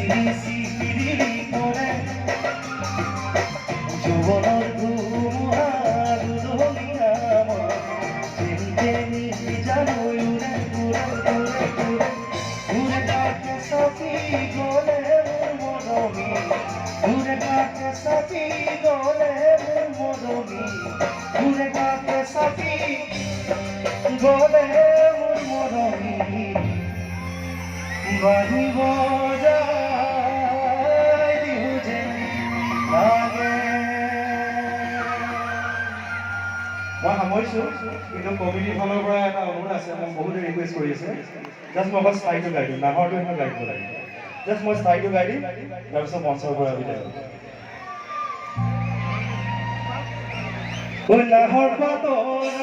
সিকিরি করে যৌবনের ঘুমহার দুনিয়া চিনতে নি জানো উড়ে উড়ে উড়ে উড়ে উড়ে কাটে সাথী গলে মরমি উড়ে কাটে সাথী গলে মরমি উড়ে কাটে সাথী গলে মরমি বাড়ি বজাই দিহুজে লাগে মই সামৰিছোঁ কিন্তু কমিটিৰ ফালৰ পৰা এটা অনুৰোধ আছে মোক বহুতে ৰিকুৱেষ্ট কৰি আছে জাষ্ট মই অকল ষ্টাইলটো গাই দিম নাহৰটো এখন গাই দিব লাগে জাষ্ট মই ষ্টাইলটো গাই দিম তাৰপিছত মঞ্চৰ পৰা বিদায় ঐ নাহৰ পাতৰ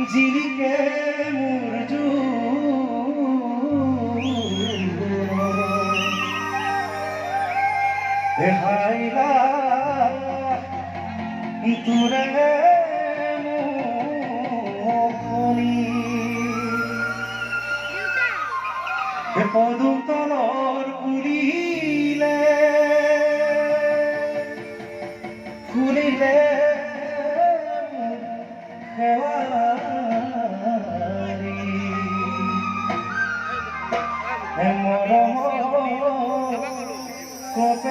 জিলিকে মোৰ হাইলা তোৰে মুখনি পদুম তলৰ ফুলিলে ফুলিলে মৰম